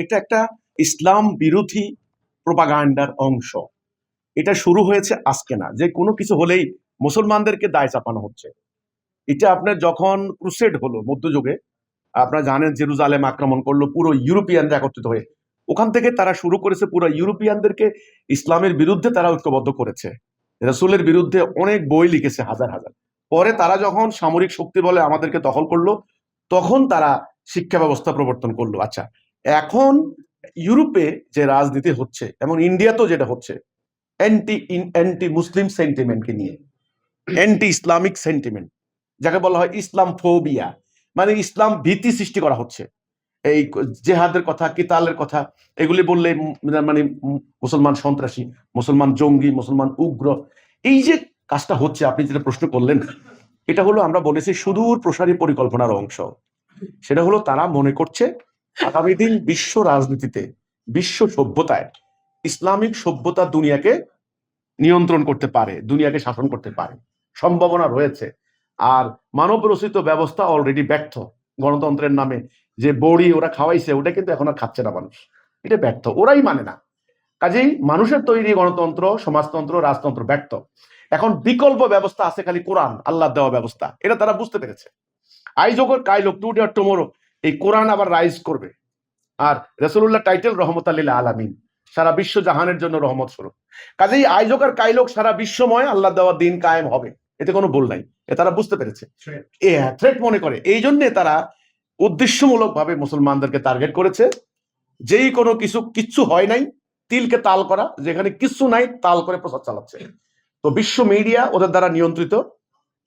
এটা একটা ইসলাম বিরোধী প্রোপাগান্ডার অংশ। এটা শুরু হয়েছে আজকে না, যে কোনো কিছু হলেই মুসলমানদেরকে দায় চাপানো হচ্ছে। এটা আপনার যখন ক্রুসেড হলো মধ্যযুগে, আপনারা জানেন জেরুজালেম আক্রমণ করলো পুরো ইউরোপিয়ানরা একত্রিত হয়ে, ওখান থেকে তারা শুরু করেছে পুরো ইউরোপিয়ানদেরকে ইসলামের বিরুদ্ধে তারা ঐক্যবদ্ধ করেছে। রাসূলের বিরুদ্ধে অনেক বই লিখেছে, হাজার হাজার। পরে তারা যখন সামরিক শক্তি বলে আমাদেরকে দখল করলো, তখন তারা শিক্ষা ব্যবস্থা প্রবর্তন করলো। আচ্ছা, এখন ইউরোপে যে রাজনীতি হচ্ছে এবং ইন্ডিয়াতেও যেটা হচ্ছে, অ্যান্টি মুসলিম সেন্টিমেন্টকে নিয়ে, অ্যান্টি ইসলামিক সেন্টিমেন্ট, যাকে বলা হয় ইসলাম ফোবিয়া, মানে ইসলাম ভীতি সৃষ্টি করা হচ্ছে। এই জেহাদের কথা, কিতালের কথা, এগুলি বললে মানে মুসলমান সন্ত্রাসী, মুসলমান জঙ্গি, মুসলমান উগ্র। এই যে কাজটা হচ্ছে, আপনি যেটা প্রশ্ন করলেন, এটা হলো আমরা বলেছি সুদূর প্রসারী পরিকল্পনার অংশ। সেটা হলো তারা মনে করছে আগামী দিন বিশ্ব রাজনীতিতে, বিশ্ব সভ্যতায় ইসলামিক সভ্যতা দুনিয়াকে নিয়ন্ত্রণ করতে পারে, দুনিয়াকে শাসন করতে পারে, সম্ভাবনা রয়েছে। আর মানব রচিত ব্যবস্থা অলরেডি ব্যর্থ। গণতন্ত্রের নামে যে বড়ি ওরা খাওয়াইছে, ওটা কিন্তু এখন আর খাচ্ছে না মানুষ, এটা ব্যর্থ, ওরাই মানে না। কাজেই মানুষের তৈরি গণতন্ত্র, সমাজতন্ত্র, রাজতন্ত্র ব্যর্থ। এখন বিকল্প ব্যবস্থা আছে, খালি কোরআন, আল্লাহ দেওয়া ব্যবস্থা, এটা তারা বুঝতে পেরেছে। আইজগর কাইলোক টুডে আর টুমোরো এই কোরআন আবার রাইজ করবে। আর রাসূলুল্লাহ টাইটেল রহমত লিল আলামিন, সারা বিশ্ব জাহানের জন্য রহমত স্বরূপ। কাজেই আইজক আর কাইলোক সারা বিশ্বময় আল্লাহ দেওয়া দিন কায়েম হবে, এতে কোনো ভুল নাই। তারা বুঝতে পেরেছে, থ্রেট মনে করে। এই জন্য তারা উদ্দেশ্যমূলক ভাবে মুসলমানদেরকে টার্গেট করেছে। যেই কোনো কিচ্ছু হয় নাই, তিলকে তাল করা, যেখানে কিছু নাই তাল করে প্রচার চালাচ্ছে। তো বিশ্ব মিডিয়া ওদের দ্বারা নিয়ন্ত্রিত,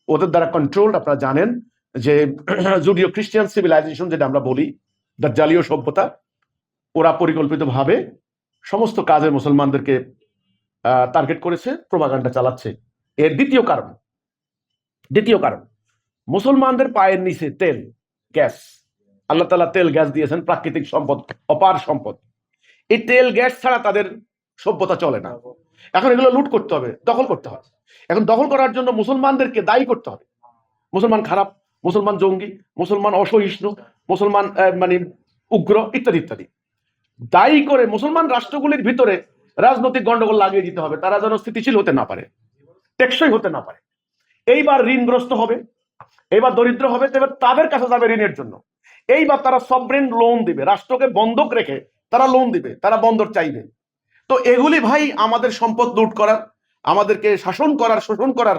ওদের দ্বারা কন্ট্রোলড। আপনারা জানেন যে জুডিও খ্রিস্টান সিভিলাইজেশন যেটা আমরা বলি, দাজ্জালীয় সভ্যতা, ওরা পরিকল্পিতভাবে সমস্ত কাজে মুসলমানদেরকে টার্গেট করেছে, প্রোপাগান্ডা চালাচ্ছে। এর দ্বিতীয় কারণ মুসলমানদের পায়ের নিচে তেল, গ্যাস, আল্লাহ তাআলা তেল গ্যাস দিয়েছেন, প্রাকৃতিক সম্পদ, অপার সম্পদ। এই তেল গ্যাস ছাড়া তাদের সভ্যতা চলে না। এখন এগুলো লুট করতে হবে, দখল করতে হবে। এখন দখল করার জন্য মুসলমানদেরকে দায়ী করতে হবে। মুসলমান খারাপ, মুসলমান জঙ্গি, মুসলমান অসহিষ্ণু, মুসলমান মানে উগ্র, ইত্যাদি ইত্যাদি দায়ী করে মুসলমান রাষ্ট্রগুলির ভিতরে রাজনৈতিক গন্ডগোল লাগিয়ে দিতে হবে, তারা যেন স্থিতিশীল হতে না পারে, টেকসই হতে না পারে। এইবার ঋণগ্রস্ত হবে, এইবার দরিদ্র হবে, এবার তাদের কাছে যাবে ঋণের জন্য। এইবার তারা সবরেন লোন দিবে, রাষ্ট্রকে বন্ধক রেখে তারা লোন দিবে, তারা বন্দর চাইবে। তো এগুলি ভাই আমাদের সম্পদ লুট করার, আমাদেরকে শাসন করার, শোষণ করার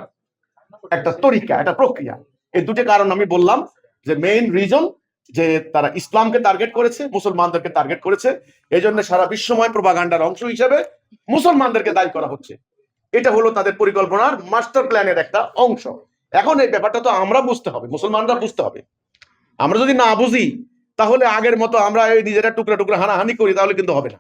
একটা তরিকা, একটা প্রক্রিয়া। এই দুটি কারণ আমি বললাম যে মেইন রিজন, যে তারা ইসলামকে টার্গেট করেছে, মুসলমানদেরকে টার্গেট করেছে। এই জন্য সারা বিশ্বময় প্রোপাগান্ডার অংশ হিসেবে মুসলমানদেরকে দায়ী করা হচ্ছে। এটা হলো তাদের পরিকল্পনার মাস্টার প্ল্যানের একটা অংশ। এখন এই ব্যাপারটা তো আমরা বুঝতে হবে, মুসলমানরা বুঝতে হবে। আমরা যদি না বুঝি, তাহলে আগের মতো আমরা এই নিজেরা টুকরা টুকরা হানাহানি করি, তাহলে কিন্তু হবে না।